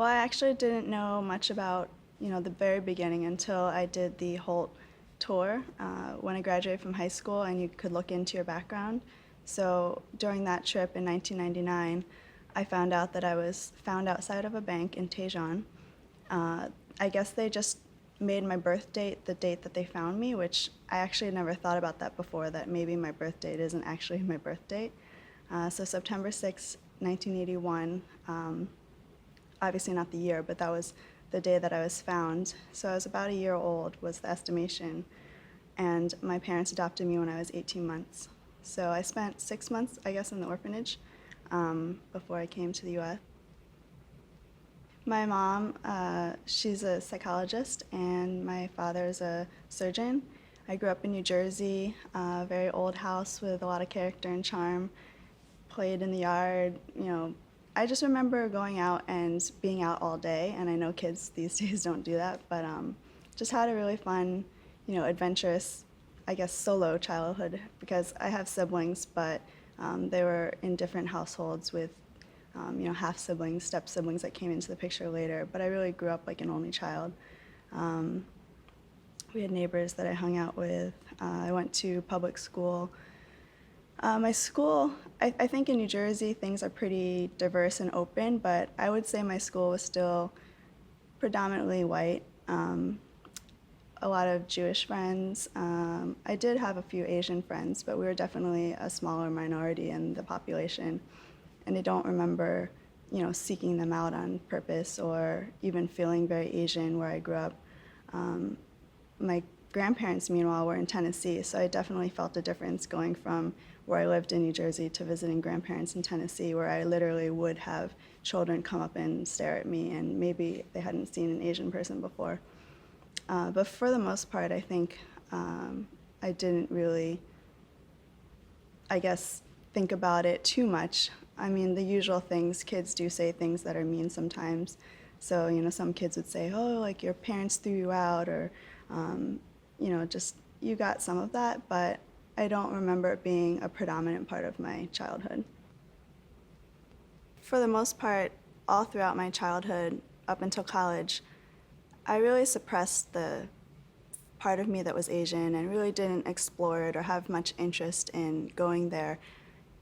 Well, I actually didn't know much about, the very beginning until I did the Holt tour when I graduated from high school and you could look into your background. So during that trip in 1999, I found out that I was found outside of a bank in Tejon. I guess they just made my birth date the date that they found me, which I actually never thought about that before, that maybe my birth date isn't actually my birth date. So September 6, 1981, obviously not the year, but that was the day that I was found. So I was about a year old was the estimation, and my parents adopted me when I was 18 months. So I spent 6 months, I guess, in the orphanage before I came to the U.S. My mom, she's a psychologist, and my father is a surgeon. I grew up in New Jersey, a very old house with a lot of character and charm, played in the yard. I just remember going out and being out all day, and I know kids these days don't do that, but just had a really fun, adventurous, I guess, solo childhood, because I have siblings, but they were in different households with half-siblings, step-siblings that came into the picture later, but I really grew up like an only child. We had neighbors that I hung out with. I went to public school. My school, I think in New Jersey things are pretty diverse and open, but I would say my school was still predominantly white. A lot of Jewish friends. I did have a few Asian friends, but we were definitely a smaller minority in the population. And I don't remember, seeking them out on purpose or even feeling very Asian where I grew up. My grandparents, meanwhile, were in Tennessee, so I definitely felt a difference going from where I lived in New Jersey to visiting grandparents in Tennessee, where I literally would have children come up and stare at me, and maybe they hadn't seen an Asian person before. But for the most part, I think I didn't really, I guess, think about it too much. I mean, the usual things, kids do say things that are mean sometimes. So, some kids would say, oh, like your parents threw you out, or, just you got some of that, but I don't remember it being a predominant part of my childhood. For the most part, all throughout my childhood, up until college, I really suppressed the part of me that was Asian and really didn't explore it or have much interest in going there.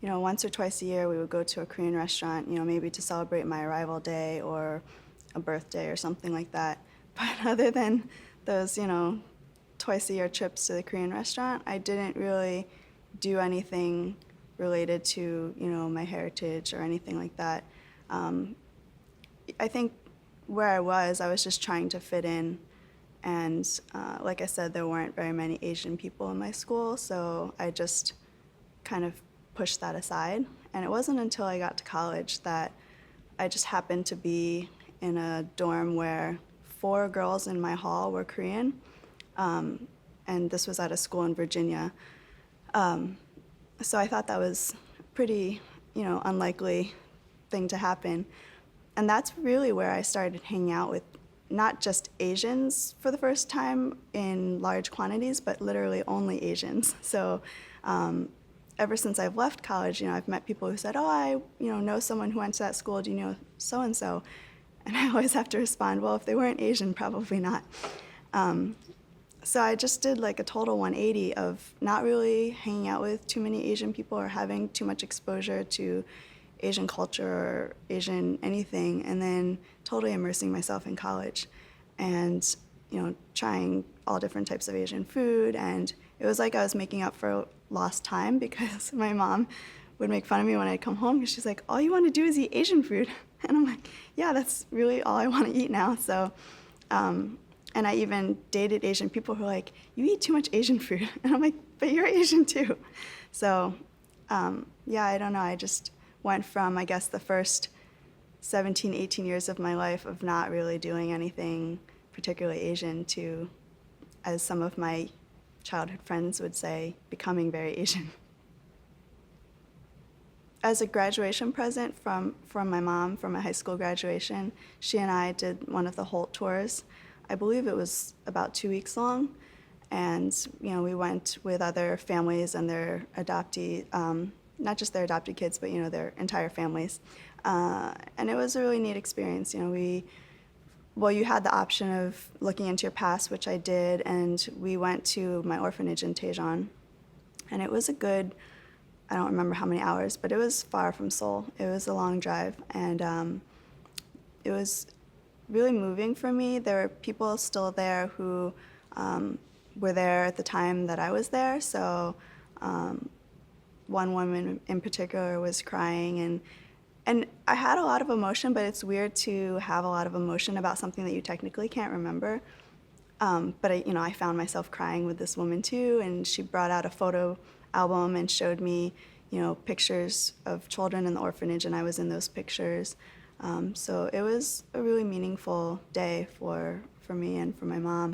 Once or twice a year we would go to a Korean restaurant, maybe to celebrate my arrival day or a birthday or something like that. But other than those, twice a year trips to the Korean restaurant, I didn't really do anything related to, my heritage or anything like that. I think where I was just trying to fit in. And like I said, there weren't very many Asian people in my school, so I just kind of pushed that aside. And it wasn't until I got to college that I just happened to be in a dorm where 4 girls in my hall were Korean, and this was at a school in Virginia. So I thought that was pretty, unlikely thing to happen. And that's really where I started hanging out with not just Asians for the first time in large quantities, but literally only Asians. So ever since I've left college, I've met people who said, oh, I know someone who went to that school. Do you know so-and-so? And I always have to respond, well, if they weren't Asian, probably not. So I just did like a total 180 of not really hanging out with too many Asian people or having too much exposure to Asian culture or Asian anything, and then totally immersing myself in college and, trying all different types of Asian food. And it was like I was making up for lost time, because my mom would make fun of me when I'd come home because she's like, all you want to do is eat Asian food. And I'm like, yeah, that's really all I want to eat now. So, and I even dated Asian people who are like, you eat too much Asian food. And I'm like, but you're Asian too. So, yeah, I don't know. I just went from, I guess, the first 17, 18 years of my life of not really doing anything particularly Asian to, as some of my childhood friends would say, becoming very Asian. As a graduation present from my mom for my high school graduation, she and I did one of the Holt tours. I believe it was about 2 weeks long, and we went with other families and their adoptee not just their adopted kids, but their entire families. And it was a really neat experience. You had the option of looking into your past, which I did, and we went to my orphanage in Tejon. And it was a good, I don't remember how many hours, but it was far from Seoul. It was a long drive, and it was really moving for me. There were people still there who were there at the time that I was there. So one woman in particular was crying, and I had a lot of emotion, but it's weird to have a lot of emotion about something that you technically can't remember. But I found myself crying with this woman too, and she brought out a photo album and showed me, pictures of children in the orphanage, and I was in those pictures. So it was a really meaningful day for me and for my mom.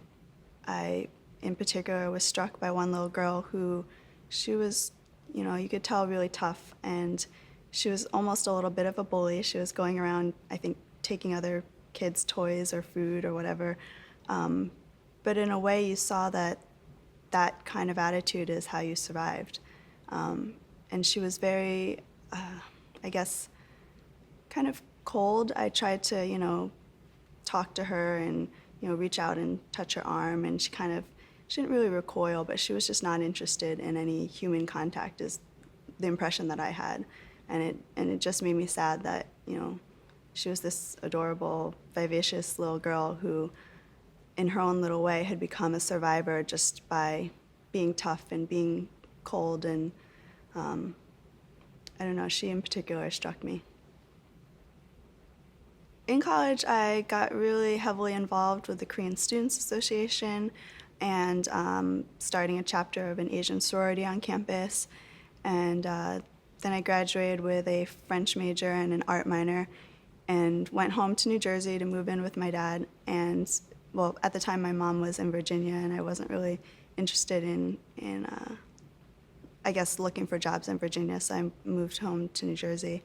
I, in particular, was struck by one little girl who, she was, you could tell really tough, and she was almost a little bit of a bully. She was going around, I think, taking other kids' toys or food or whatever. But in a way, you saw that kind of attitude is how you survived. And she was very, I guess, kind of cold. I tried to, talk to her and, reach out and touch her arm, and she didn't really recoil, but she was just not interested in any human contact, is the impression that I had. And it just made me sad that, she was this adorable, vivacious little girl who, in her own little way, had become a survivor just by being tough and being cold. And I don't know, she in particular struck me. In college, I got really heavily involved with the Korean Students Association and starting a chapter of an Asian sorority on campus. And then I graduated with a French major and an art minor and went home to New Jersey to move in with my dad. And, well, at the time my mom was in Virginia, and I wasn't really interested in I guess, looking for jobs in Virginia, so I moved home to New Jersey.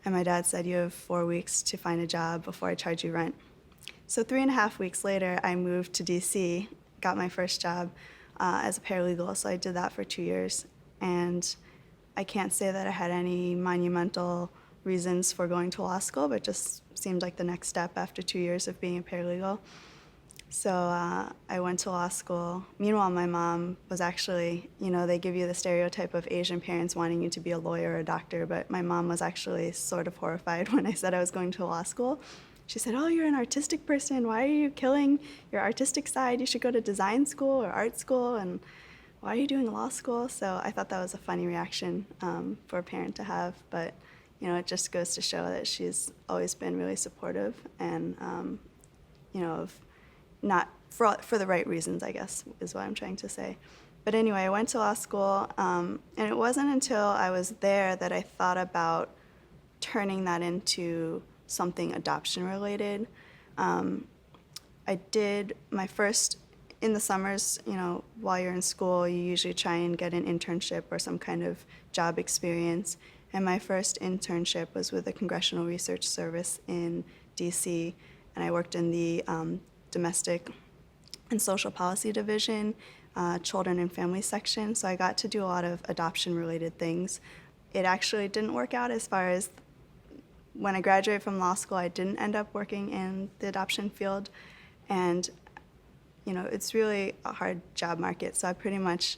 And my dad said, "You have 4 weeks to find a job before I charge you rent." So 3.5 weeks later, I moved to D.C., got my first job as a paralegal, so I did that for 2 years. And I can't say that I had any monumental reasons for going to law school, but just seemed like the next step after 2 years of being a paralegal. So I went to law school. Meanwhile, my mom was actually, they give you the stereotype of Asian parents wanting you to be a lawyer or a doctor, but my mom was actually sort of horrified when I said I was going to law school. She said, "Oh, you're an artistic person. Why are you killing your artistic side? You should go to design school or art school, and why are you doing law school?" So I thought that was a funny reaction for a parent to have, but it just goes to show that she's always been really supportive and, of not for the right reasons, I guess, is what I'm trying to say. But anyway, I went to law school, and it wasn't until I was there that I thought about turning that into something adoption-related. I did my first, in the summers, while you're in school, you usually try and get an internship or some kind of job experience. And my first internship was with the Congressional Research Service in D.C., and I worked in the Domestic and Social Policy Division, Children and Family section, so I got to do a lot of adoption-related things. It actually didn't work out as far as when I graduated from law school, I didn't end up working in the adoption field, and it's really a hard job market, so I pretty much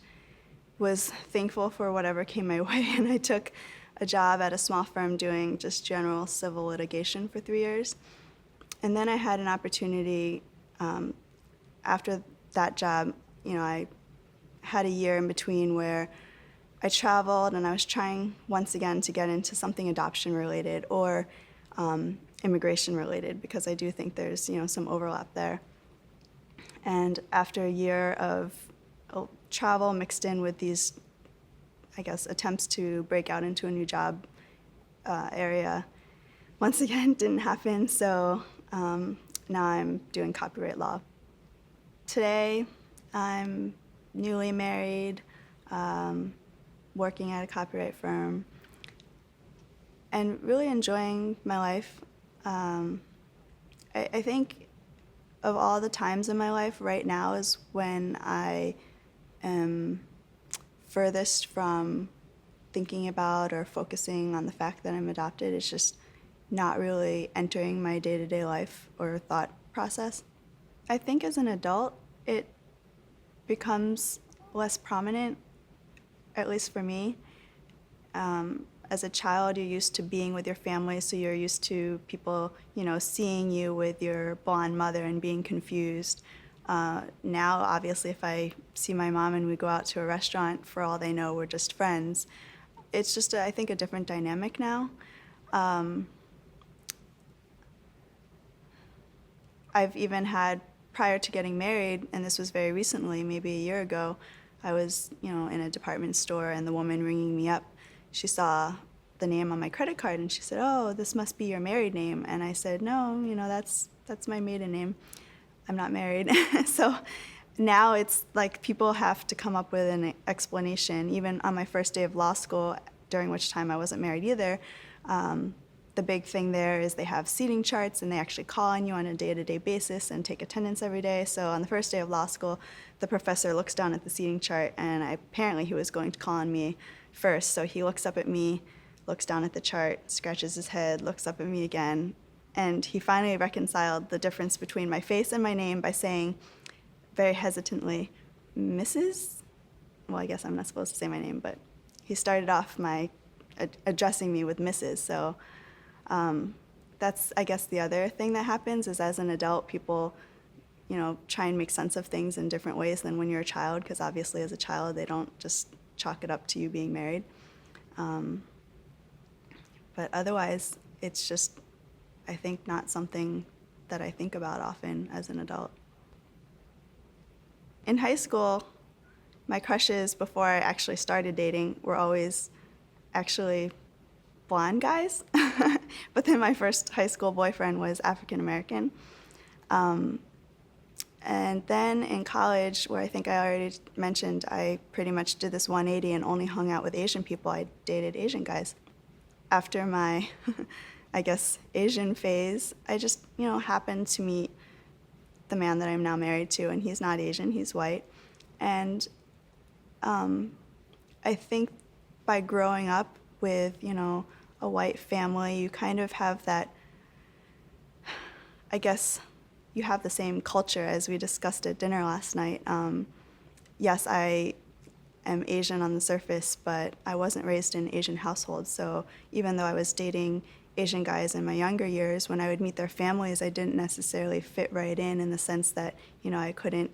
was thankful for whatever came my way, and I took a job at a small firm doing just general civil litigation for 3 years. And then I had an opportunity after that job, I had a year in between where I traveled and I was trying once again to get into something adoption related or immigration related, because I do think there's some overlap there. And after a year of travel mixed in with these, I guess, attempts to break out into a new job area, once again didn't happen. So now I'm doing copyright law. Today, I'm newly married, working at a copyright firm, and really enjoying my life. I think of all the times in my life, right now is when I am furthest from thinking about or focusing on the fact that I'm adopted. It's just not really entering my day-to-day life or thought process. I think as an adult, it becomes less prominent, at least for me. As a child, you're used to being with your family, so you're used to people, seeing you with your blonde mother and being confused. Now, obviously, if I see my mom and we go out to a restaurant, for all they know, we're just friends. It's just, I think, a different dynamic now. I've even had, prior to getting married, and this was very recently, maybe a year ago, I was, in a department store, and the woman ringing me up, she saw the name on my credit card, and she said, "Oh, this must be your married name." And I said, "No, that's my maiden name. I'm not married." So now it's like people have to come up with an explanation. Even on my first day of law school, during which time I wasn't married either, the big thing there is they have seating charts, and they actually call on you on a day-to-day basis and take attendance every day. So on the first day of law school, the professor looks down at the seating chart, and apparently he was going to call on me first. So he looks up at me, looks down at the chart, scratches his head, looks up at me again, and he finally reconciled the difference between my face and my name by saying very hesitantly, "Mrs.?" Well, I guess I'm not supposed to say my name, but he started off addressing me with Mrs. So that's, I guess, the other thing that happens is as an adult, people, try and make sense of things in different ways than when you're a child, because obviously as a child, they don't just chalk it up to you being married. But otherwise, it's just, I think, not something that I think about often as an adult. In high school, my crushes before I actually started dating were always actually blonde guys. But then my first high school boyfriend was African American. And then in college, where I think I already mentioned, I pretty much did this 180 and only hung out with Asian people. I dated Asian guys. After my, I guess, Asian phase, I just, happened to meet the man that I'm now married to, and he's not Asian, he's white. And I think by growing up with, a white family, you kind of have that, I guess, you have the same culture as we discussed at dinner last night. Yes, I am Asian on the surface, but I wasn't raised in Asian households. So even though I was dating Asian guys in my younger years, when I would meet their families, I didn't necessarily fit right in the sense that, I couldn't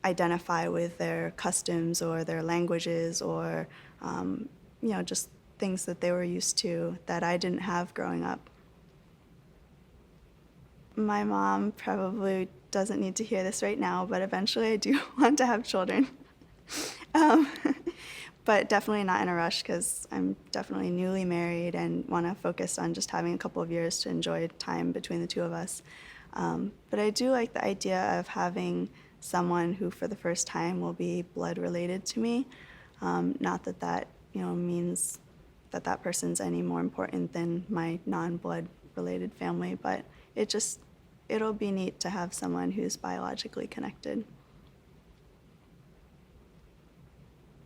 identify with their customs or their languages or, just things that they were used to that I didn't have growing up. My mom probably doesn't need to hear this right now, but eventually I do want to have children. But definitely not in a rush, because I'm definitely newly married and want to focus on just having a couple of years to enjoy time between the two of us. But I do like the idea of having someone who for the first time will be blood related to me. Not that that means that that person's any more important than my non-blood related family, but it'll be neat to have someone who's biologically connected.